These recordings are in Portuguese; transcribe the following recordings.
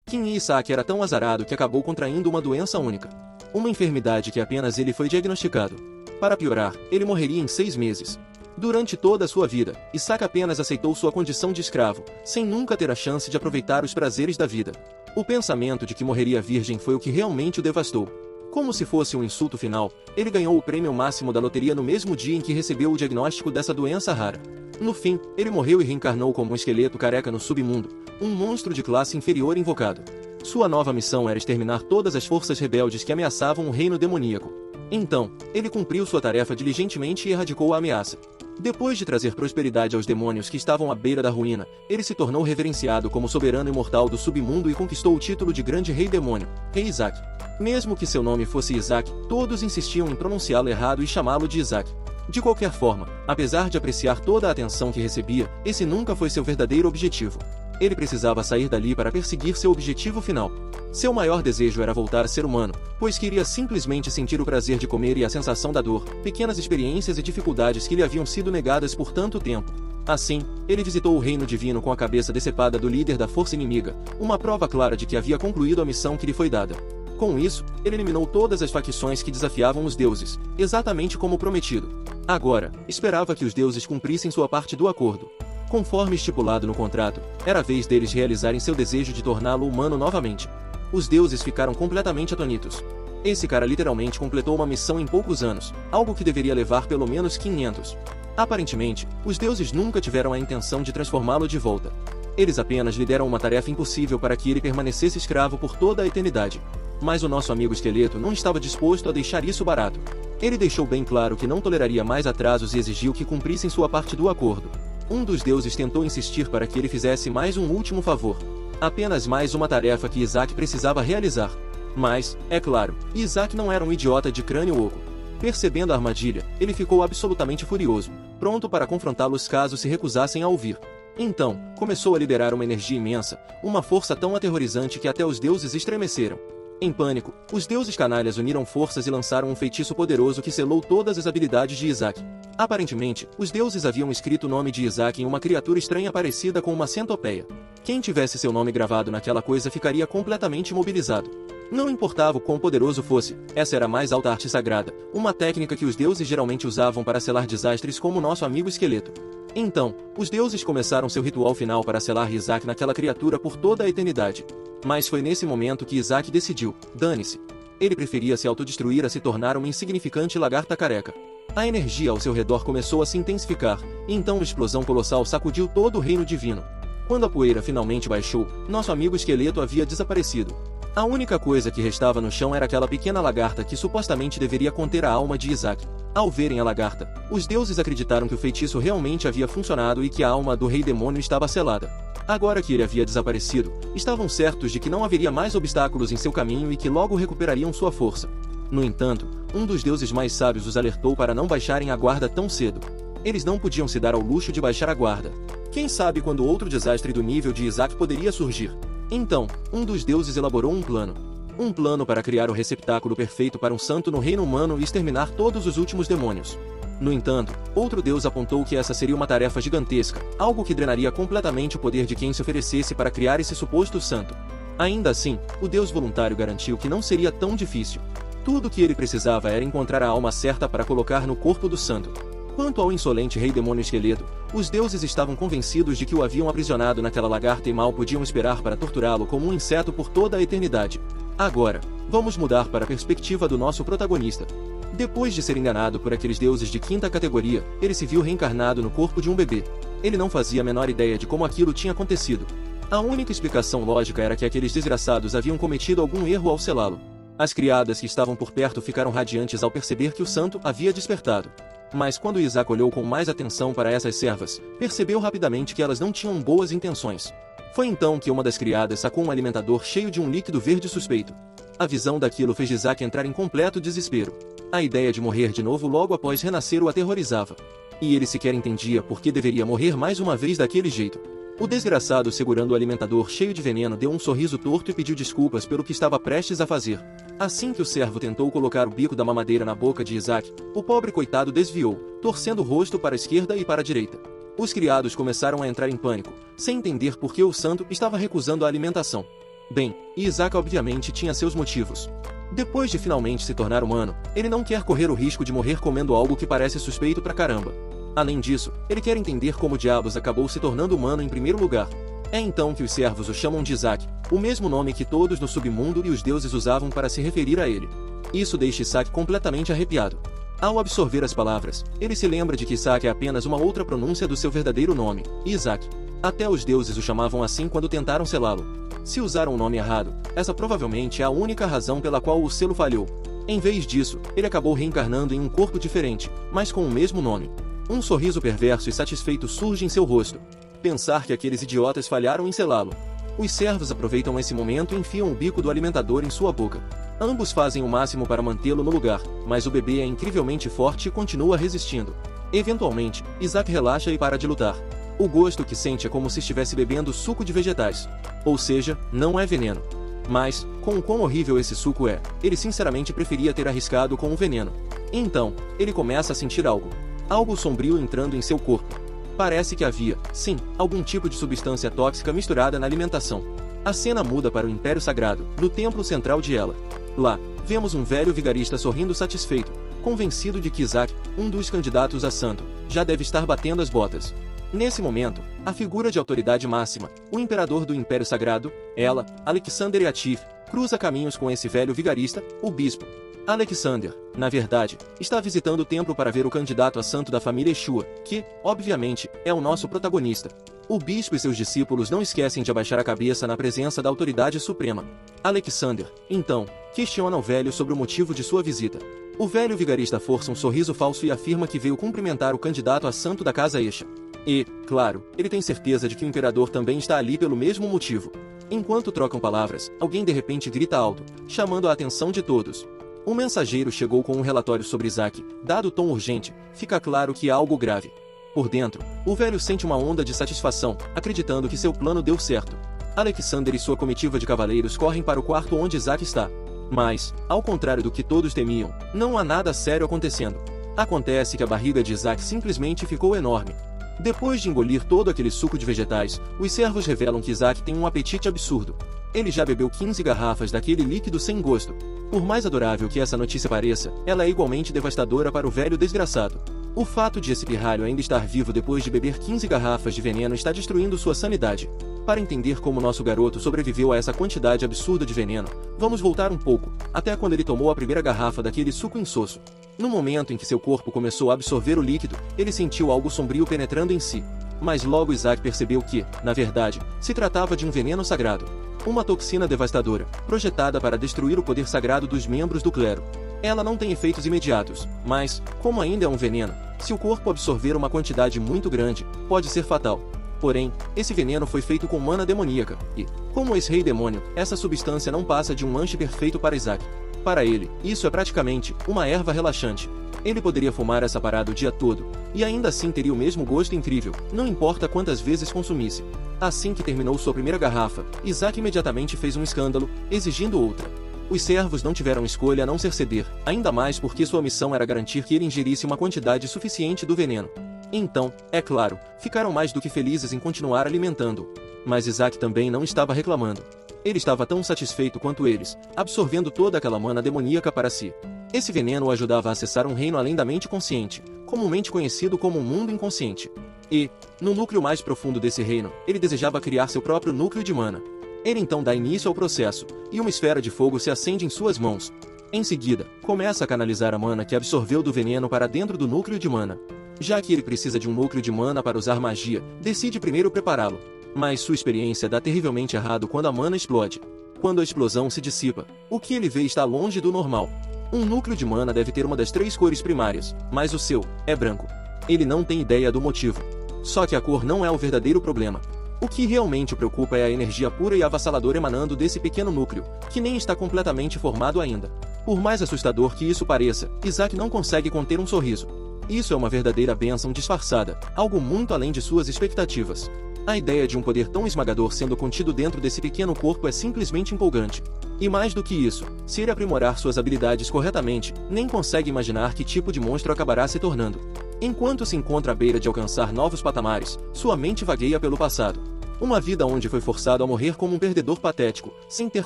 Kim Isaac era tão azarado que acabou contraindo uma doença única. Uma enfermidade que apenas ele foi diagnosticado. Para piorar, ele morreria em 6 meses. Durante toda a sua vida, Isaac apenas aceitou sua condição de escravo, sem nunca ter a chance de aproveitar os prazeres da vida. O pensamento de que morreria virgem foi o que realmente o devastou. Como se fosse um insulto final, ele ganhou o prêmio máximo da loteria no mesmo dia em que recebeu o diagnóstico dessa doença rara. No fim, ele morreu e reencarnou como um esqueleto careca no submundo, um monstro de classe inferior invocado. Sua nova missão era exterminar todas as forças rebeldes que ameaçavam o reino demoníaco. Então, ele cumpriu sua tarefa diligentemente e erradicou a ameaça. Depois de trazer prosperidade aos demônios que estavam à beira da ruína, ele se tornou reverenciado como soberano imortal do submundo e conquistou o título de Grande Rei Demônio, Rei Isaac. Mesmo que seu nome fosse Isaac, todos insistiam em pronunciá-lo errado e chamá-lo de Isaac. De qualquer forma, apesar de apreciar toda a atenção que recebia, esse nunca foi seu verdadeiro objetivo. Ele precisava sair dali para perseguir seu objetivo final. Seu maior desejo era voltar a ser humano, pois queria simplesmente sentir o prazer de comer e a sensação da dor, pequenas experiências e dificuldades que lhe haviam sido negadas por tanto tempo. Assim, ele visitou o reino divino com a cabeça decepada do líder da força inimiga, uma prova clara de que havia concluído a missão que lhe foi dada. Com isso, ele eliminou todas as facções que desafiavam os deuses, exatamente como prometido. Agora, esperava que os deuses cumprissem sua parte do acordo. Conforme estipulado no contrato, era a vez deles realizarem seu desejo de torná-lo humano novamente. Os deuses ficaram completamente atônitos. Esse cara literalmente completou uma missão em poucos anos, algo que deveria levar pelo menos 500. Aparentemente, os deuses nunca tiveram a intenção de transformá-lo de volta. Eles apenas lhe deram uma tarefa impossível para que ele permanecesse escravo por toda a eternidade. Mas o nosso amigo esqueleto não estava disposto a deixar isso barato. Ele deixou bem claro que não toleraria mais atrasos e exigiu que cumprissem sua parte do acordo. Um dos deuses tentou insistir para que ele fizesse mais um último favor. Apenas mais uma tarefa que Isaac precisava realizar. Mas, é claro, Isaac não era um idiota de crânio oco. Percebendo a armadilha, ele ficou absolutamente furioso, pronto para confrontá-los caso se recusassem a ouvir. Então, começou a liberar uma energia imensa, uma força tão aterrorizante que até os deuses estremeceram. Em pânico, os deuses canalhas uniram forças e lançaram um feitiço poderoso que selou todas as habilidades de Isaac. Aparentemente, os deuses haviam escrito o nome de Isaac em uma criatura estranha parecida com uma centopeia. Quem tivesse seu nome gravado naquela coisa ficaria completamente imobilizado. Não importava o quão poderoso fosse, essa era a mais alta arte sagrada, uma técnica que os deuses geralmente usavam para selar desastres como nosso amigo esqueleto. Então, os deuses começaram seu ritual final para selar Isaac naquela criatura por toda a eternidade. Mas foi nesse momento que Isaac decidiu, dane-se. Ele preferia se autodestruir a se tornar uma insignificante lagarta careca. A energia ao seu redor começou a se intensificar, e então uma explosão colossal sacudiu todo o reino divino. Quando a poeira finalmente baixou, nosso amigo esqueleto havia desaparecido. A única coisa que restava no chão era aquela pequena lagarta que supostamente deveria conter a alma de Isaac. Ao verem a lagarta, os deuses acreditaram que o feitiço realmente havia funcionado e que a alma do rei demônio estava selada. Agora que ele havia desaparecido, estavam certos de que não haveria mais obstáculos em seu caminho e que logo recuperariam sua força. No entanto, um dos deuses mais sábios os alertou para não baixarem a guarda tão cedo. Eles não podiam se dar ao luxo de baixar a guarda. Quem sabe quando outro desastre do nível de Isaac poderia surgir? Então, um dos deuses elaborou um plano. Um plano para criar o receptáculo perfeito para um santo no reino humano e exterminar todos os últimos demônios. No entanto, outro deus apontou que essa seria uma tarefa gigantesca, algo que drenaria completamente o poder de quem se oferecesse para criar esse suposto santo. Ainda assim, o deus voluntário garantiu que não seria tão difícil. Tudo o que ele precisava era encontrar a alma certa para colocar no corpo do santo. Quanto ao insolente rei demônio esqueleto, os deuses estavam convencidos de que o haviam aprisionado naquela lagarta e mal podiam esperar para torturá-lo como um inseto por toda a eternidade. Agora, vamos mudar para a perspectiva do nosso protagonista. Depois de ser enganado por aqueles deuses de quinta categoria, ele se viu reencarnado no corpo de um bebê. Ele não fazia a menor ideia de como aquilo tinha acontecido. A única explicação lógica era que aqueles desgraçados haviam cometido algum erro ao selá-lo. As criadas que estavam por perto ficaram radiantes ao perceber que o santo havia despertado. Mas quando Isaac olhou com mais atenção para essas servas, percebeu rapidamente que elas não tinham boas intenções. Foi então que uma das criadas sacou um alimentador cheio de um líquido verde suspeito. A visão daquilo fez Isaac entrar em completo desespero. A ideia de morrer de novo logo após renascer o aterrorizava. E ele sequer entendia por que deveria morrer mais uma vez daquele jeito. O desgraçado, segurando o alimentador cheio de veneno, deu um sorriso torto e pediu desculpas pelo que estava prestes a fazer. Assim que o servo tentou colocar o bico da mamadeira na boca de Isaac, o pobre coitado desviou, torcendo o rosto para a esquerda e para a direita. Os criados começaram a entrar em pânico, sem entender por que o santo estava recusando a alimentação. Bem, Isaac obviamente tinha seus motivos. Depois de finalmente se tornar humano, ele não quer correr o risco de morrer comendo algo que parece suspeito pra caramba. Além disso, ele quer entender como diabos acabou se tornando humano em primeiro lugar. É então que os servos o chamam de Isaac, o mesmo nome que todos no submundo e os deuses usavam para se referir a ele. Isso deixa Isaac completamente arrepiado. Ao absorver as palavras, ele se lembra de que Isaac é apenas uma outra pronúncia do seu verdadeiro nome, Isaac. Até os deuses o chamavam assim quando tentaram selá-lo. Se usaram o nome errado, essa provavelmente é a única razão pela qual o selo falhou. Em vez disso, ele acabou reencarnando em um corpo diferente, mas com o mesmo nome. Um sorriso perverso e satisfeito surge em seu rosto. Pensar que aqueles idiotas falharam em selá-lo. Os servos aproveitam esse momento e enfiam o bico do alimentador em sua boca. Ambos fazem o máximo para mantê-lo no lugar, mas o bebê é incrivelmente forte e continua resistindo. Eventualmente, Isaac relaxa e para de lutar. O gosto que sente é como se estivesse bebendo suco de vegetais. Ou seja, não é veneno. Mas, com o quão horrível esse suco é, ele sinceramente preferia ter arriscado com o veneno. Então, ele começa a sentir algo. Algo sombrio entrando em seu corpo. Parece que havia, sim, algum tipo de substância tóxica misturada na alimentação. A cena muda para o Império Sagrado, no templo central de Ela. Lá, vemos um velho vigarista sorrindo satisfeito, convencido de que Isaac, um dos candidatos a santo, já deve estar batendo as botas. Nesse momento, a figura de autoridade máxima, o imperador do Império Sagrado, Ela, Alexander Yativ, cruza caminhos com esse velho vigarista, o bispo. Alexander, na verdade, está visitando o templo para ver o candidato a santo da família Yeshua, que, obviamente, é o nosso protagonista. O bispo e seus discípulos não esquecem de abaixar a cabeça na presença da autoridade suprema. Alexander, então, questiona o velho sobre o motivo de sua visita. O velho vigarista força um sorriso falso e afirma que veio cumprimentar o candidato a santo da casa Esha. E, claro, ele tem certeza de que o imperador também está ali pelo mesmo motivo. Enquanto trocam palavras, alguém de repente grita alto, chamando a atenção de todos. Um mensageiro chegou com um relatório sobre Isaac. Dado o tom urgente, fica claro que há algo grave. Por dentro, o velho sente uma onda de satisfação, acreditando que seu plano deu certo. Alexander e sua comitiva de cavaleiros correm para o quarto onde Isaac está. Mas, ao contrário do que todos temiam, não há nada sério acontecendo. Acontece que a barriga de Isaac simplesmente ficou enorme. Depois de engolir todo aquele suco de vegetais, os servos revelam que Isaac tem um apetite absurdo. Ele já bebeu 15 garrafas daquele líquido sem gosto. Por mais adorável que essa notícia pareça, ela é igualmente devastadora para o velho desgraçado. O fato de esse pirralho ainda estar vivo depois de beber 15 garrafas de veneno está destruindo sua sanidade. Para entender como nosso garoto sobreviveu a essa quantidade absurda de veneno, vamos voltar um pouco, até quando ele tomou a primeira garrafa daquele suco insosso. No momento em que seu corpo começou a absorver o líquido, ele sentiu algo sombrio penetrando em si. Mas logo Isaac percebeu que, na verdade, se tratava de um veneno sagrado. Uma toxina devastadora, projetada para destruir o poder sagrado dos membros do clero. Ela não tem efeitos imediatos, mas, como ainda é um veneno, se o corpo absorver uma quantidade muito grande, pode ser fatal. Porém, esse veneno foi feito com mana demoníaca, e, como ex-rei demônio, essa substância não passa de um lanche perfeito para Isaac. Para ele, isso é praticamente uma erva relaxante. Ele poderia fumar essa parada o dia todo, e ainda assim teria o mesmo gosto incrível, não importa quantas vezes consumisse. Assim que terminou sua primeira garrafa, Isaac imediatamente fez um escândalo, exigindo outra. Os servos não tiveram escolha a não ser ceder, ainda mais porque sua missão era garantir que ele ingerisse uma quantidade suficiente do veneno. Então, é claro, ficaram mais do que felizes em continuar alimentando-o. Mas Isaac também não estava reclamando. Ele estava tão satisfeito quanto eles, absorvendo toda aquela mana demoníaca para si. Esse veneno o ajudava a acessar um reino além da mente consciente, comumente conhecido como um mundo inconsciente. E, no núcleo mais profundo desse reino, ele desejava criar seu próprio núcleo de mana. Ele então dá início ao processo, e uma esfera de fogo se acende em suas mãos. Em seguida, começa a canalizar a mana que absorveu do veneno para dentro do núcleo de mana. Já que ele precisa de um núcleo de mana para usar magia, decide primeiro prepará-lo. Mas sua experiência dá terrivelmente errado quando a mana explode. Quando a explosão se dissipa, o que ele vê está longe do normal. Um núcleo de mana deve ter uma das 3 cores primárias, mas o seu é branco. Ele não tem ideia do motivo. Só que a cor não é o verdadeiro problema. O que realmente o preocupa é a energia pura e avassaladora emanando desse pequeno núcleo, que nem está completamente formado ainda. Por mais assustador que isso pareça, Isaac não consegue conter um sorriso. Isso é uma verdadeira bênção disfarçada, algo muito além de suas expectativas. A ideia de um poder tão esmagador sendo contido dentro desse pequeno corpo é simplesmente empolgante. E mais do que isso, se ele aprimorar suas habilidades corretamente, nem consegue imaginar que tipo de monstro acabará se tornando. Enquanto se encontra à beira de alcançar novos patamares, sua mente vagueia pelo passado. Uma vida onde foi forçado a morrer como um perdedor patético, sem ter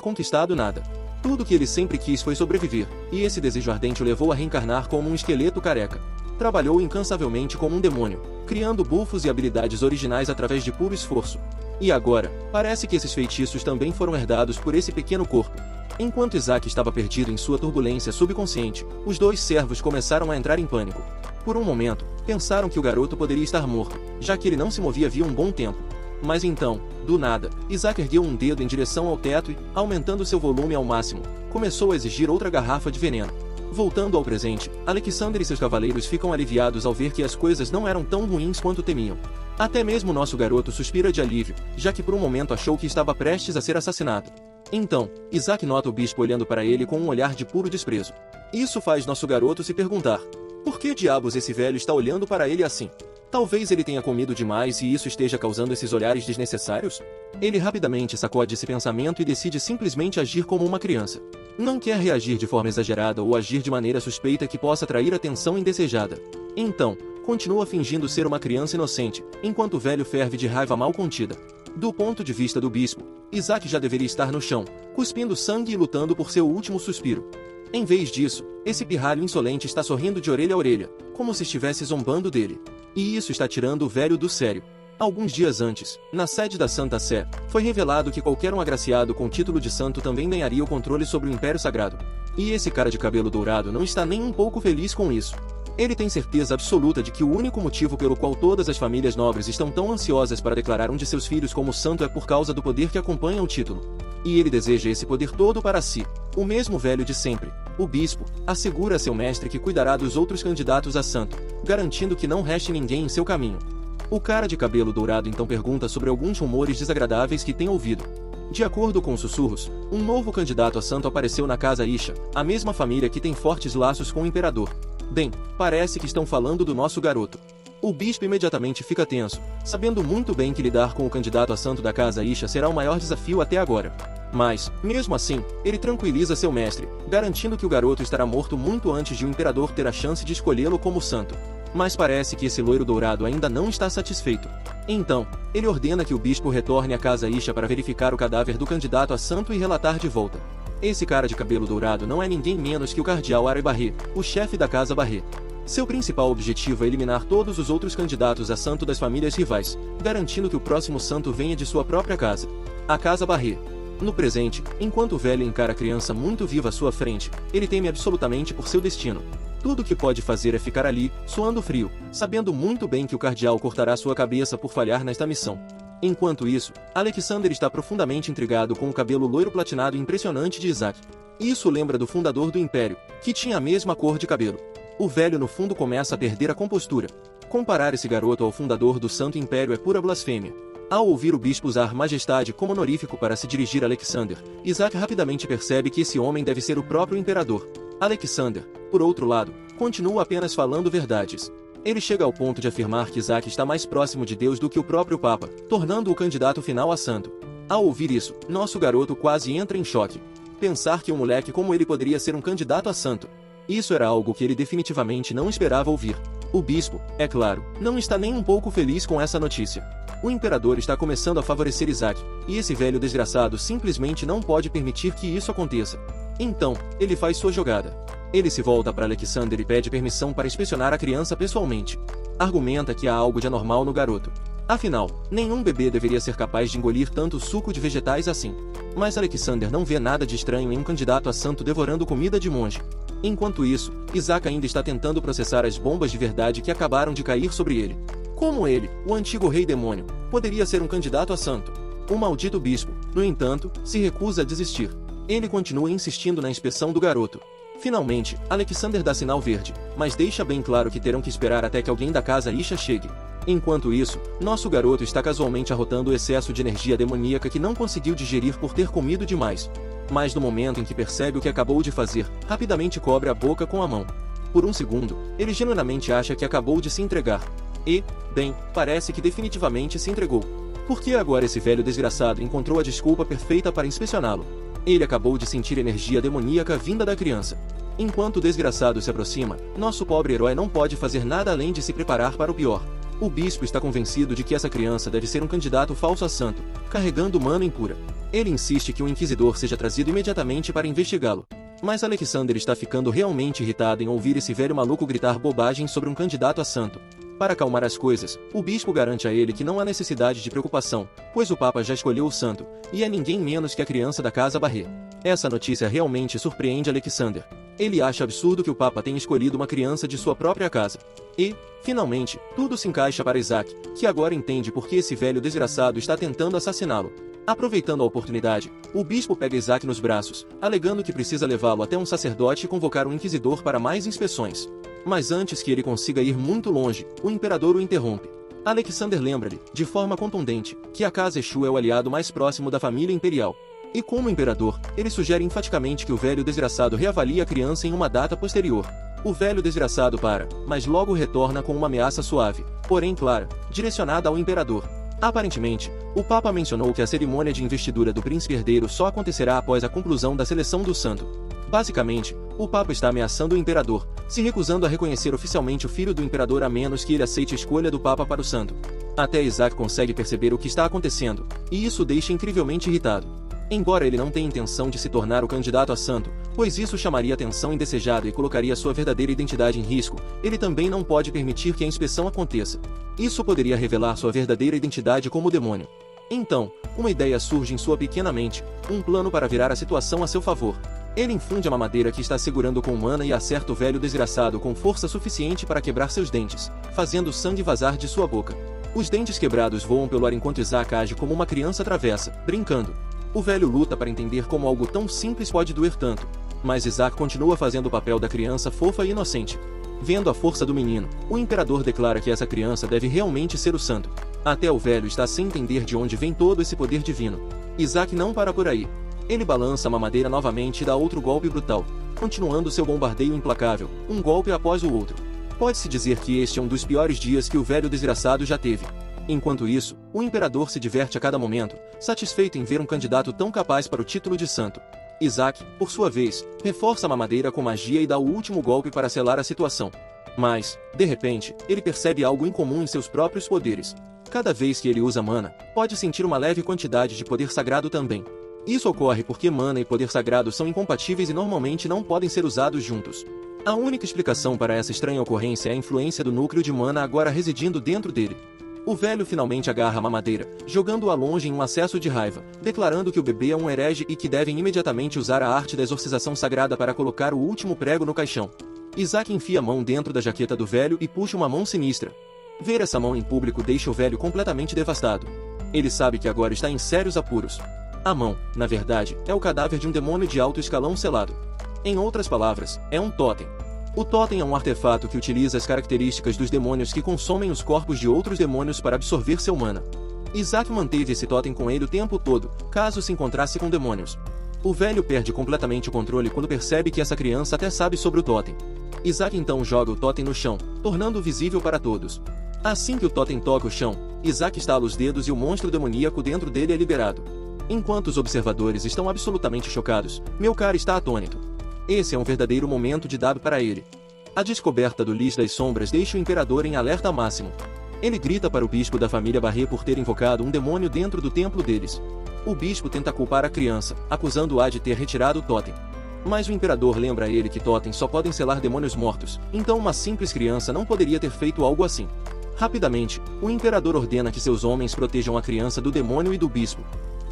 conquistado nada. Tudo que ele sempre quis foi sobreviver, e esse desejo ardente o levou a reencarnar como um esqueleto careca. Trabalhou incansavelmente como um demônio, criando bufos e habilidades originais através de puro esforço. E agora, parece que esses feitiços também foram herdados por esse pequeno corpo. Enquanto Isaac estava perdido em sua turbulência subconsciente, os dois servos começaram a entrar em pânico. Por um momento, pensaram que o garoto poderia estar morto, já que ele não se movia havia um bom tempo. Mas então, do nada, Isaac ergueu um dedo em direção ao teto e, aumentando seu volume ao máximo, começou a exigir outra garrafa de veneno. Voltando ao presente, Alexander e seus cavaleiros ficam aliviados ao ver que as coisas não eram tão ruins quanto temiam. Até mesmo nosso garoto suspira de alívio, já que por um momento achou que estava prestes a ser assassinado. Então, Isaac nota o bispo olhando para ele com um olhar de puro desprezo. Isso faz nosso garoto se perguntar: por que diabos esse velho está olhando para ele assim? Talvez ele tenha comido demais e isso esteja causando esses olhares desnecessários? Ele rapidamente sacode esse pensamento e decide simplesmente agir como uma criança. Não quer reagir de forma exagerada ou agir de maneira suspeita que possa atrair atenção indesejada. Então, continua fingindo ser uma criança inocente, enquanto o velho ferve de raiva mal contida. Do ponto de vista do bispo, Isaac já deveria estar no chão, cuspindo sangue e lutando por seu último suspiro. Em vez disso, esse pirralho insolente está sorrindo de orelha a orelha, como se estivesse zombando dele. E isso está tirando o velho do sério. Alguns dias antes, na sede da Santa Sé, foi revelado que qualquer um agraciado com título de santo também ganharia o controle sobre o Império Sagrado. E esse cara de cabelo dourado não está nem um pouco feliz com isso. Ele tem certeza absoluta de que o único motivo pelo qual todas as famílias nobres estão tão ansiosas para declarar um de seus filhos como santo é por causa do poder que acompanha o título. E ele deseja esse poder todo para si. O mesmo velho de sempre, o bispo, assegura a seu mestre que cuidará dos outros candidatos a santo, garantindo que não reste ninguém em seu caminho. O cara de cabelo dourado então pergunta sobre alguns rumores desagradáveis que tem ouvido. De acordo com sussurros, um novo candidato a santo apareceu na casa Isha, a mesma família que tem fortes laços com o imperador. Bem, parece que estão falando do nosso garoto. O bispo imediatamente fica tenso, sabendo muito bem que lidar com o candidato a santo da casa Isha será o maior desafio até agora. Mas, mesmo assim, ele tranquiliza seu mestre, garantindo que o garoto estará morto muito antes de o imperador ter a chance de escolhê-lo como santo. Mas parece que esse loiro dourado ainda não está satisfeito. Então, ele ordena que o bispo retorne à casa Isha para verificar o cadáver do candidato a santo e relatar de volta. Esse cara de cabelo dourado não é ninguém menos que o cardeal Ari Barré, o chefe da casa Barré. Seu principal objetivo é eliminar todos os outros candidatos a santo das famílias rivais, garantindo que o próximo santo venha de sua própria casa, a casa Barré. No presente, enquanto o velho encara a criança muito viva à sua frente, ele teme absolutamente por seu destino. Tudo o que pode fazer é ficar ali, suando frio, sabendo muito bem que o cardeal cortará sua cabeça por falhar nesta missão. Enquanto isso, Alexander está profundamente intrigado com o cabelo loiro platinado impressionante de Isaac. Isso lembra do fundador do Império, que tinha a mesma cor de cabelo. O velho no fundo começa a perder a compostura. Comparar esse garoto ao fundador do Santo Império é pura blasfêmia. Ao ouvir o bispo usar majestade como honorífico para se dirigir a Alexander, Isaac rapidamente percebe que esse homem deve ser o próprio imperador. Alexander, por outro lado, continua apenas falando verdades. Ele chega ao ponto de afirmar que Isaac está mais próximo de Deus do que o próprio Papa, tornando-o o candidato final a santo. Ao ouvir isso, nosso garoto quase entra em choque. Pensar que um moleque como ele poderia ser um candidato a santo. Isso era algo que ele definitivamente não esperava ouvir. O bispo, é claro, não está nem um pouco feliz com essa notícia. O imperador está começando a favorecer Isaac, e esse velho desgraçado simplesmente não pode permitir que isso aconteça. Então, ele faz sua jogada. Ele se volta para Alexander e pede permissão para inspecionar a criança pessoalmente. Argumenta que há algo de anormal no garoto. Afinal, nenhum bebê deveria ser capaz de engolir tanto suco de vegetais assim. Mas Alexander não vê nada de estranho em um candidato a santo devorando comida de monge. Enquanto isso, Isaac ainda está tentando processar as bombas de verdade que acabaram de cair sobre ele. Como ele, o antigo rei demônio, poderia ser um candidato a santo? O maldito bispo, no entanto, se recusa a desistir. Ele continua insistindo na inspeção do garoto. Finalmente, Alexander dá sinal verde, mas deixa bem claro que terão que esperar até que alguém da casa Isha chegue. Enquanto isso, nosso garoto está casualmente arrotando o excesso de energia demoníaca que não conseguiu digerir por ter comido demais. Mas no momento em que percebe o que acabou de fazer, rapidamente cobre a boca com a mão. Por um segundo, ele genuinamente acha que acabou de se entregar. E, bem, parece que definitivamente se entregou. Porque agora esse velho desgraçado encontrou a desculpa perfeita para inspecioná-lo. Ele acabou de sentir energia demoníaca vinda da criança. Enquanto o desgraçado se aproxima, nosso pobre herói não pode fazer nada além de se preparar para o pior. O bispo está convencido de que essa criança deve ser um candidato falso a santo, carregando mana impura. Ele insiste que o inquisidor seja trazido imediatamente para investigá-lo. Mas Alexander está ficando realmente irritado em ouvir esse velho maluco gritar bobagem sobre um candidato a santo. Para acalmar as coisas, o bispo garante a ele que não há necessidade de preocupação, pois o Papa já escolheu o santo, e é ninguém menos que a criança da casa Barré. Essa notícia realmente surpreende Alexander. Ele acha absurdo que o Papa tenha escolhido uma criança de sua própria casa. E, finalmente, tudo se encaixa para Isaac, que agora entende por que esse velho desgraçado está tentando assassiná-lo. Aproveitando a oportunidade, o bispo pega Isaac nos braços, alegando que precisa levá-lo até um sacerdote e convocar um inquisidor para mais inspeções. Mas antes que ele consiga ir muito longe, o imperador o interrompe. Alexander lembra-lhe, de forma contundente, que a casa Exu é o aliado mais próximo da família imperial. E como imperador, ele sugere enfaticamente que o velho desgraçado reavalie a criança em uma data posterior. O velho desgraçado para, mas logo retorna com uma ameaça suave, porém clara, direcionada ao imperador. Aparentemente, o Papa mencionou que a cerimônia de investidura do príncipe herdeiro só acontecerá após a conclusão da seleção do santo. Basicamente, o Papa está ameaçando o imperador, se recusando a reconhecer oficialmente o filho do imperador a menos que ele aceite a escolha do Papa para o santo. Até Isaac consegue perceber o que está acontecendo, e isso o deixa incrivelmente irritado. Embora ele não tenha intenção de se tornar o candidato a santo, pois isso chamaria atenção indesejada e colocaria sua verdadeira identidade em risco, ele também não pode permitir que a inspeção aconteça. Isso poderia revelar sua verdadeira identidade como demônio. Então, uma ideia surge em sua pequena mente, um plano para virar a situação a seu favor. Ele infunde a mamadeira que está segurando com mana e acerta o velho desgraçado com força suficiente para quebrar seus dentes, fazendo sangue vazar de sua boca. Os dentes quebrados voam pelo ar enquanto Isaac age como uma criança travessa, brincando. O velho luta para entender como algo tão simples pode doer tanto, mas Isaac continua fazendo o papel da criança fofa e inocente. Vendo a força do menino, o imperador declara que essa criança deve realmente ser o santo. Até o velho está sem entender de onde vem todo esse poder divino. Isaac não para por aí. Ele balança a mamadeira novamente e dá outro golpe brutal, continuando seu bombardeio implacável, um golpe após o outro. Pode-se dizer que este é um dos piores dias que o velho desgraçado já teve. Enquanto isso, o imperador se diverte a cada momento, satisfeito em ver um candidato tão capaz para o título de santo. Isaac, por sua vez, reforça a mamadeira com magia e dá o último golpe para selar a situação. Mas, de repente, ele percebe algo incomum em seus próprios poderes. Cada vez que ele usa mana, pode sentir uma leve quantidade de poder sagrado também. Isso ocorre porque mana e poder sagrado são incompatíveis e normalmente não podem ser usados juntos. A única explicação para essa estranha ocorrência é a influência do núcleo de mana agora residindo dentro dele. O velho finalmente agarra a mamadeira, jogando-a longe em um acesso de raiva, declarando que o bebê é um herege e que devem imediatamente usar a arte da exorcização sagrada para colocar o último prego no caixão. Isaac enfia a mão dentro da jaqueta do velho e puxa uma mão sinistra. Ver essa mão em público deixa o velho completamente devastado. Ele sabe que agora está em sérios apuros. A mão, na verdade, é o cadáver de um demônio de alto escalão selado. Em outras palavras, é um totem. O totem é um artefato que utiliza as características dos demônios que consomem os corpos de outros demônios para absorver seu mana. Isaac manteve esse totem com ele o tempo todo, caso se encontrasse com demônios. O velho perde completamente o controle quando percebe que essa criança até sabe sobre o totem. Isaac então joga o totem no chão, tornando-o visível para todos. Assim que o totem toca o chão, Isaac estala os dedos e o monstro demoníaco dentro dele é liberado. Enquanto os observadores estão absolutamente chocados, Melkar está atônito. Esse é um verdadeiro momento de dab para ele. A descoberta do Lis das Sombras deixa o imperador em alerta máximo. Ele grita para o bispo da família Barré por ter invocado um demônio dentro do templo deles. O bispo tenta culpar a criança, acusando-a de ter retirado o totem. Mas o imperador lembra a ele que totens só podem selar demônios mortos, então uma simples criança não poderia ter feito algo assim. Rapidamente, o imperador ordena que seus homens protejam a criança do demônio e do bispo.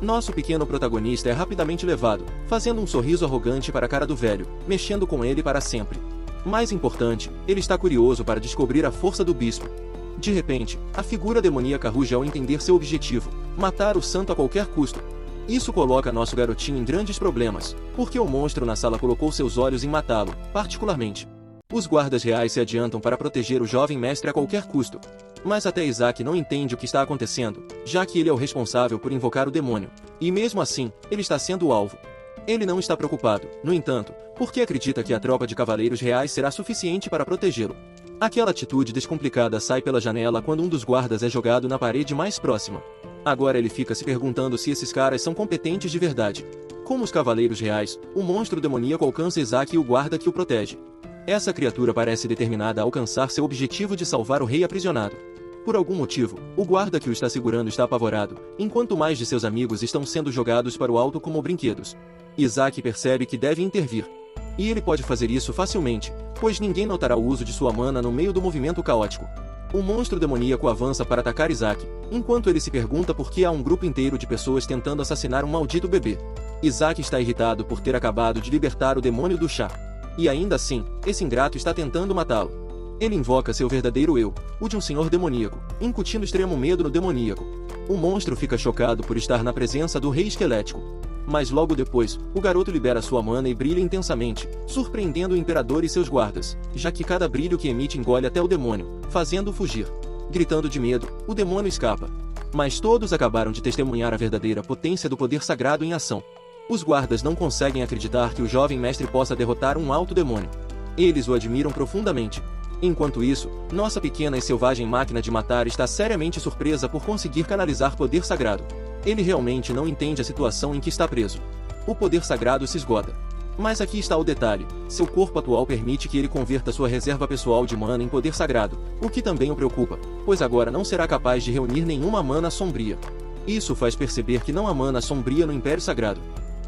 Nosso pequeno protagonista é rapidamente levado, fazendo um sorriso arrogante para a cara do velho, mexendo com ele para sempre. Mais importante, ele está curioso para descobrir a força do bispo. De repente, a figura demoníaca ruge ao entender seu objetivo, matar o santo a qualquer custo. Isso coloca nosso garotinho em grandes problemas, porque o monstro na sala colocou seus olhos em matá-lo, particularmente. Os guardas reais se adiantam para proteger o jovem mestre a qualquer custo. Mas até Isaac não entende o que está acontecendo, já que ele é o responsável por invocar o demônio, e mesmo assim, ele está sendo o alvo. Ele não está preocupado, no entanto, porque acredita que a tropa de cavaleiros reais será suficiente para protegê-lo. Aquela atitude descomplicada sai pela janela quando um dos guardas é jogado na parede mais próxima. Agora ele fica se perguntando se esses caras são competentes de verdade. Como os cavaleiros reais, o monstro demoníaco alcança Isaac e o guarda que o protege. Essa criatura parece determinada a alcançar seu objetivo de salvar o rei aprisionado. Por algum motivo, o guarda que o está segurando está apavorado, enquanto mais de seus amigos estão sendo jogados para o alto como brinquedos. Isaac percebe que deve intervir. E ele pode fazer isso facilmente, pois ninguém notará o uso de sua mana no meio do movimento caótico. O monstro demoníaco avança para atacar Isaac, enquanto ele se pergunta por que há um grupo inteiro de pessoas tentando assassinar um maldito bebê. Isaac está irritado por ter acabado de libertar o demônio do chá. E ainda assim, esse ingrato está tentando matá-lo. Ele invoca seu verdadeiro eu, o de um senhor demoníaco, incutindo extremo medo no demoníaco. O monstro fica chocado por estar na presença do rei esquelético. Mas logo depois, o garoto libera sua mana e brilha intensamente, surpreendendo o imperador e seus guardas, já que cada brilho que emite engole até o demônio, fazendo-o fugir. Gritando de medo, o demônio escapa. Mas todos acabaram de testemunhar a verdadeira potência do poder sagrado em ação. Os guardas não conseguem acreditar que o jovem mestre possa derrotar um alto demônio. Eles o admiram profundamente. Enquanto isso, nossa pequena e selvagem máquina de matar está seriamente surpresa por conseguir canalizar poder sagrado. Ele realmente não entende a situação em que está preso. O poder sagrado se esgota. Mas aqui está o detalhe: seu corpo atual permite que ele converta sua reserva pessoal de mana em poder sagrado, o que também o preocupa, pois agora não será capaz de reunir nenhuma mana sombria. Isso faz perceber que não há mana sombria no Império Sagrado.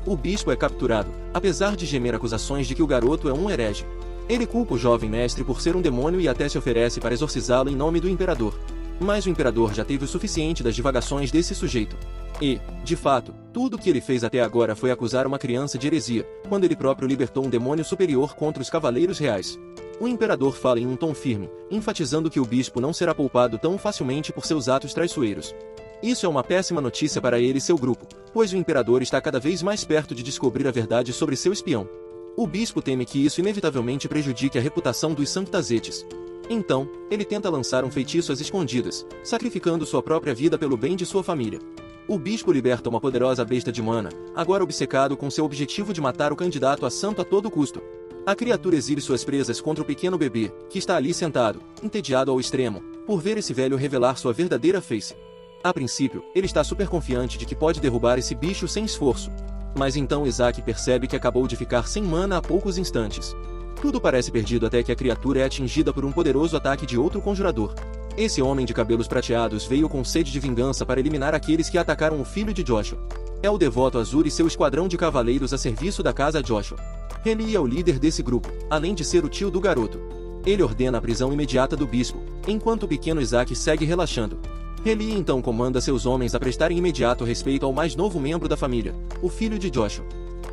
O bispo é capturado, apesar de gemer acusações de que o garoto é um herege. Ele culpa o jovem mestre por ser um demônio e até se oferece para exorcizá-lo em nome do imperador. Mas o imperador já teve o suficiente das divagações desse sujeito. E, de fato, tudo o que ele fez até agora foi acusar uma criança de heresia, quando ele próprio libertou um demônio superior contra os cavaleiros reais. O imperador fala em um tom firme, enfatizando que o bispo não será poupado tão facilmente por seus atos traiçoeiros. Isso é uma péssima notícia para ele e seu grupo, pois o imperador está cada vez mais perto de descobrir a verdade sobre seu espião. O bispo teme que isso inevitavelmente prejudique a reputação dos Sanctazetes. Então, ele tenta lançar um feitiço às escondidas, sacrificando sua própria vida pelo bem de sua família. O bispo liberta uma poderosa besta de mana, agora obcecado com seu objetivo de matar o candidato a santo a todo custo. A criatura exibe suas presas contra o pequeno bebê, que está ali sentado, entediado ao extremo, por ver esse velho revelar sua verdadeira face. A princípio, ele está super confiante de que pode derrubar esse bicho sem esforço. Mas então Isaac percebe que acabou de ficar sem mana há poucos instantes. Tudo parece perdido até que a criatura é atingida por um poderoso ataque de outro conjurador. Esse homem de cabelos prateados veio com sede de vingança para eliminar aqueles que atacaram o filho de Joshua. É o devoto Azur e seu esquadrão de cavaleiros a serviço da casa Joshua. Reli é o líder desse grupo, além de ser o tio do garoto. Ele ordena a prisão imediata do bispo, enquanto o pequeno Isaac segue relaxando. Reli então comanda seus homens a prestarem imediato respeito ao mais novo membro da família, o filho de Joshua.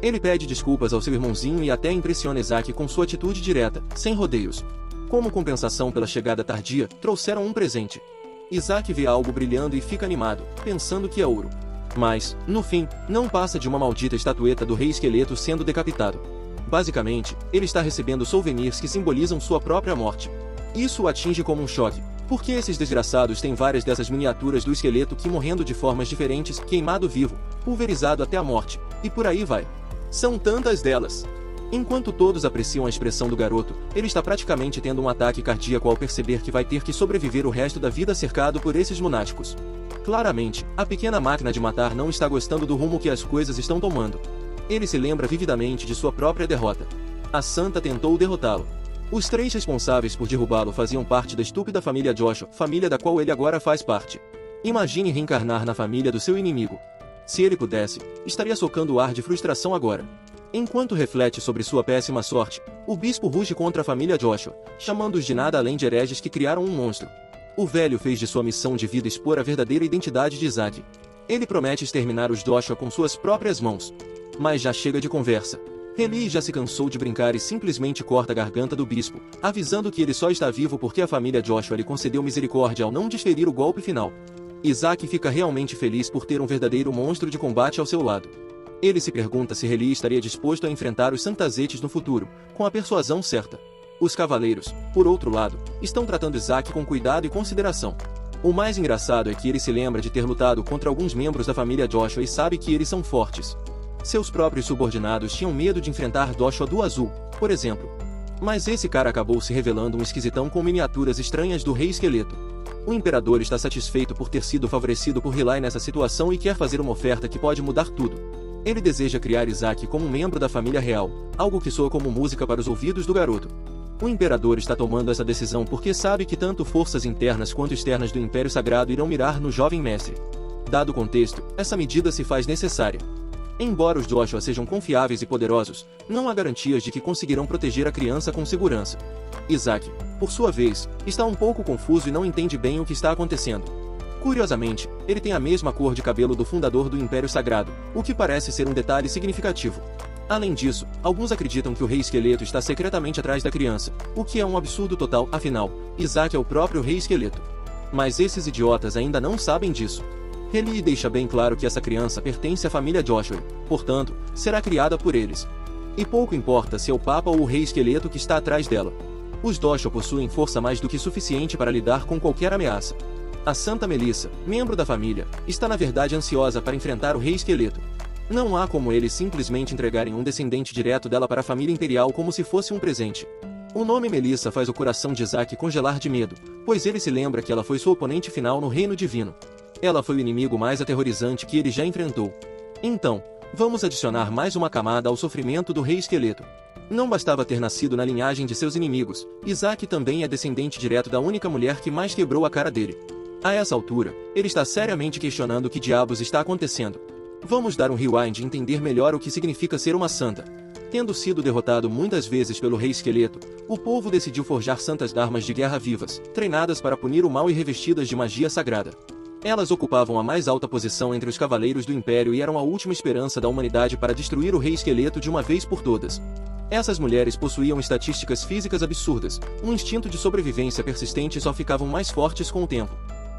Ele pede desculpas ao seu irmãozinho e até impressiona Isaac com sua atitude direta, sem rodeios. Como compensação pela chegada tardia, trouxeram um presente. Isaac vê algo brilhando e fica animado, pensando que é ouro. Mas, no fim, não passa de uma maldita estatueta do rei esqueleto sendo decapitado. Basicamente, ele está recebendo souvenirs que simbolizam sua própria morte. Isso o atinge como um choque, porque esses desgraçados têm várias dessas miniaturas do esqueleto que morrendo de formas diferentes, queimado vivo, pulverizado até a morte, e por aí vai. São tantas delas. Enquanto todos apreciam a expressão do garoto, ele está praticamente tendo um ataque cardíaco ao perceber que vai ter que sobreviver o resto da vida cercado por esses lunáticos. Claramente, a pequena máquina de matar não está gostando do rumo que as coisas estão tomando. Ele se lembra vividamente de sua própria derrota. A Santa tentou derrotá-lo. Os três responsáveis por derrubá-lo faziam parte da estúpida família Joshua, família da qual ele agora faz parte. Imagine reencarnar na família do seu inimigo. Se ele pudesse, estaria socando o ar de frustração agora. Enquanto reflete sobre sua péssima sorte, o bispo ruge contra a família Joshua, chamando-os de nada além de hereges que criaram um monstro. O velho fez de sua missão de vida expor a verdadeira identidade de Isaac. Ele promete exterminar os Joshua com suas próprias mãos. Mas já chega de conversa. Reli já se cansou de brincar e simplesmente corta a garganta do bispo, avisando que ele só está vivo porque a família Joshua lhe concedeu misericórdia ao não desferir o golpe final. Isaac fica realmente feliz por ter um verdadeiro monstro de combate ao seu lado. Ele se pergunta se Reli estaria disposto a enfrentar os Sanctazetes no futuro, com a persuasão certa. Os cavaleiros, por outro lado, estão tratando Isaac com cuidado e consideração. O mais engraçado é que ele se lembra de ter lutado contra alguns membros da família Joshua e sabe que eles são fortes. Seus próprios subordinados tinham medo de enfrentar Joshua do Azul, por exemplo. Mas esse cara acabou se revelando um esquisitão com miniaturas estranhas do Rei Esqueleto. O imperador está satisfeito por ter sido favorecido por Reli nessa situação e quer fazer uma oferta que pode mudar tudo. Ele deseja criar Isaac como um membro da família real, algo que soa como música para os ouvidos do garoto. O imperador está tomando essa decisão porque sabe que tanto forças internas quanto externas do Império Sagrado irão mirar no jovem mestre. Dado o contexto, essa medida se faz necessária. Embora os Joshua sejam confiáveis e poderosos, não há garantias de que conseguirão proteger a criança com segurança. Isaac, por sua vez, está um pouco confuso e não entende bem o que está acontecendo. Curiosamente, ele tem a mesma cor de cabelo do fundador do Império Sagrado, o que parece ser um detalhe significativo. Além disso, alguns acreditam que o Rei Esqueleto está secretamente atrás da criança, o que é um absurdo total, afinal, Isaac é o próprio Rei Esqueleto. Mas esses idiotas ainda não sabem disso. Rayleigh deixa bem claro que essa criança pertence à família Joshua, portanto, será criada por eles. E pouco importa se é o Papa ou o Rei Esqueleto que está atrás dela. Os Joshua possuem força mais do que suficiente para lidar com qualquer ameaça. A Santa Melissa, membro da família, está na verdade ansiosa para enfrentar o Rei Esqueleto. Não há como eles simplesmente entregarem um descendente direto dela para a família imperial como se fosse um presente. O nome Melissa faz o coração de Isaac congelar de medo, pois ele se lembra que ela foi sua oponente final no Reino Divino. Ela foi o inimigo mais aterrorizante que ele já enfrentou. Então, vamos adicionar mais uma camada ao sofrimento do Rei Esqueleto. Não bastava ter nascido na linhagem de seus inimigos, Isaac também é descendente direto da única mulher que mais quebrou a cara dele. A essa altura, ele está seriamente questionando o que diabos está acontecendo. Vamos dar um rewind e entender melhor o que significa ser uma santa. Tendo sido derrotado muitas vezes pelo Rei Esqueleto, o povo decidiu forjar santas armas de guerra vivas, treinadas para punir o mal e revestidas de magia sagrada. Elas ocupavam a mais alta posição entre os cavaleiros do Império e eram a última esperança da humanidade para destruir o Rei Esqueleto de uma vez por todas. Essas mulheres possuíam estatísticas físicas absurdas, um instinto de sobrevivência persistente e só ficavam mais fortes com o tempo.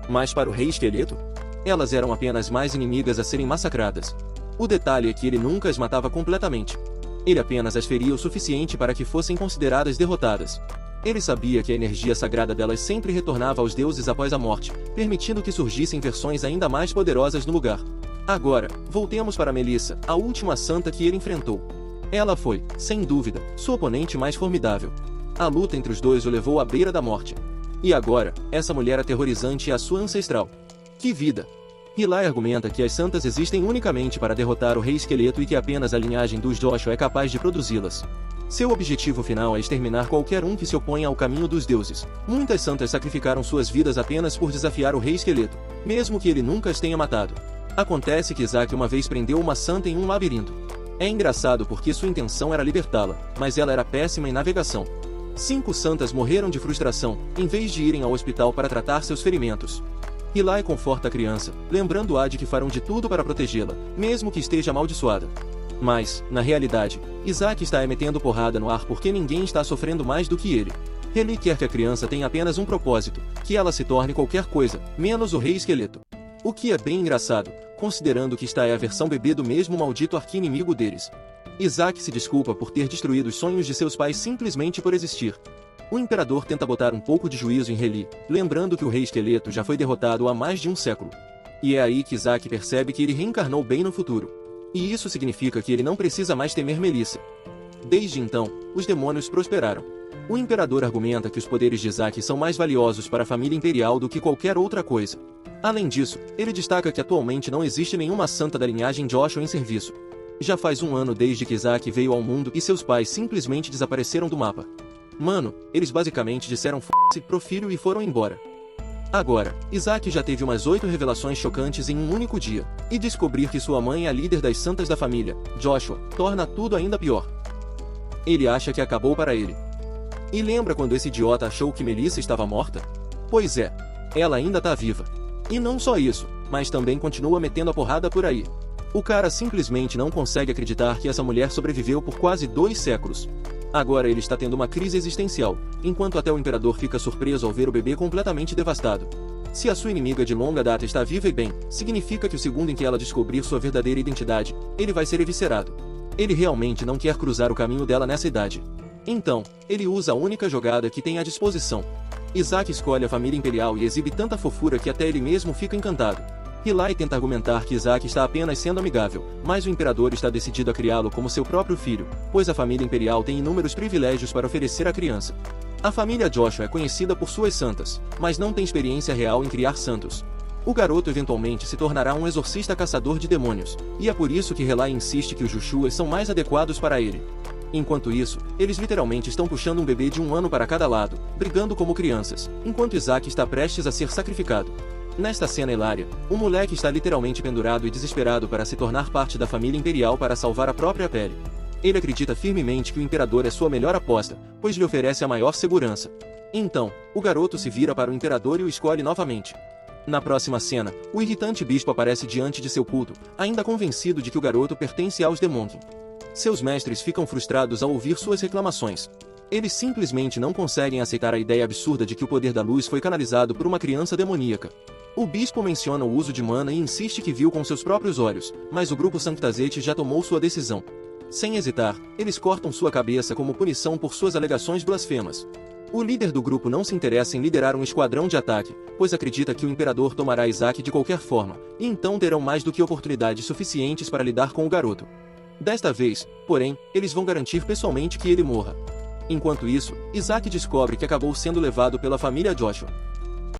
Mas para o Rei Esqueleto, elas eram apenas mais inimigas a serem massacradas. O detalhe é que ele nunca as matava completamente. Ele apenas as feria o suficiente para que fossem consideradas derrotadas. Ele sabia que a energia sagrada delas sempre retornava aos deuses após a morte, permitindo que surgissem versões ainda mais poderosas no lugar. Agora, voltemos para Melissa, a última santa que ele enfrentou. Ela foi, sem dúvida, sua oponente mais formidável. A luta entre os dois o levou à beira da morte. E agora, essa mulher aterrorizante é a sua ancestral. Que vida! Rayleigh argumenta que as santas existem unicamente para derrotar o Rei Esqueleto e que apenas a linhagem dos Joshua é capaz de produzi-las. Seu objetivo final é exterminar qualquer um que se oponha ao caminho dos deuses. Muitas santas sacrificaram suas vidas apenas por desafiar o Rei Esqueleto, mesmo que ele nunca as tenha matado. Acontece que Isaac uma vez prendeu uma santa em um labirinto. É engraçado porque sua intenção era libertá-la, mas ela era péssima em navegação. 5 santas morreram de frustração, em vez de irem ao hospital para tratar seus ferimentos. Rayleigh conforta a criança, lembrando-a de que farão de tudo para protegê-la, mesmo que esteja amaldiçoada. Mas, na realidade, Isaac está metendo porrada no ar porque ninguém está sofrendo mais do que ele. Rayleigh quer que a criança tenha apenas um propósito, que ela se torne qualquer coisa, menos o Rei Esqueleto. O que é bem engraçado, considerando que esta é a versão bebê do mesmo maldito arqui-inimigo deles. Isaac se desculpa por ter destruído os sonhos de seus pais simplesmente por existir. O imperador tenta botar um pouco de juízo em Rayleigh, lembrando que o Rei Esqueleto já foi derrotado há mais de um século. E é aí que Isaac percebe que ele reencarnou bem no futuro. E isso significa que ele não precisa mais temer Melissa. Desde então, os demônios prosperaram. O imperador argumenta que os poderes de Isaac são mais valiosos para a família imperial do que qualquer outra coisa. Além disso, ele destaca que atualmente não existe nenhuma santa da linhagem Joshua em serviço. Já faz um ano desde que Isaac veio ao mundo e seus pais simplesmente desapareceram do mapa. Mano, eles basicamente disseram f***se pro filho e foram embora. Agora, Isaac já teve umas 8 revelações chocantes em um único dia, e descobrir que sua mãe é a líder das santas da família, Joshua, torna tudo ainda pior. Ele acha que acabou para ele. E lembra quando esse idiota achou que Melissa estava morta? Pois é, ela ainda tá viva. E não só isso, mas também continua metendo a porrada por aí. O cara simplesmente não consegue acreditar que essa mulher sobreviveu por quase 2 séculos. Agora ele está tendo uma crise existencial, enquanto até o imperador fica surpreso ao ver o bebê completamente devastado. Se a sua inimiga de longa data está viva e bem, significa que o segundo em que ela descobrir sua verdadeira identidade, ele vai ser eviscerado. Ele realmente não quer cruzar o caminho dela nessa idade. Então, ele usa a única jogada que tem à disposição. Isaac escolhe a família imperial e exibe tanta fofura que até ele mesmo fica encantado. Rayleigh tenta argumentar que Isaac está apenas sendo amigável, mas o imperador está decidido a criá-lo como seu próprio filho, pois a família imperial tem inúmeros privilégios para oferecer à criança. A família Joshua é conhecida por suas santas, mas não tem experiência real em criar santos. O garoto eventualmente se tornará um exorcista caçador de demônios, e é por isso que Rayleigh insiste que os Joshuas são mais adequados para ele. Enquanto isso, eles literalmente estão puxando um bebê de 1 ano para cada lado, brigando como crianças, enquanto Isaac está prestes a ser sacrificado. Nesta cena hilária, o moleque está literalmente pendurado e desesperado para se tornar parte da família imperial para salvar a própria pele. Ele acredita firmemente que o imperador é sua melhor aposta, pois lhe oferece a maior segurança. Então, o garoto se vira para o imperador e o escolhe novamente. Na próxima cena, o irritante bispo aparece diante de seu culto, ainda convencido de que o garoto pertence aos demônios. Seus mestres ficam frustrados ao ouvir suas reclamações. Eles simplesmente não conseguem aceitar a ideia absurda de que o poder da luz foi canalizado por uma criança demoníaca. O bispo menciona o uso de mana e insiste que viu com seus próprios olhos, mas o grupo Sanctazete já tomou sua decisão. Sem hesitar, eles cortam sua cabeça como punição por suas alegações blasfemas. O líder do grupo não se interessa em liderar um esquadrão de ataque, pois acredita que o imperador tomará Isaac de qualquer forma, e então terão mais do que oportunidades suficientes para lidar com o garoto. Desta vez, porém, eles vão garantir pessoalmente que ele morra. Enquanto isso, Isaac descobre que acabou sendo levado pela família Joshua.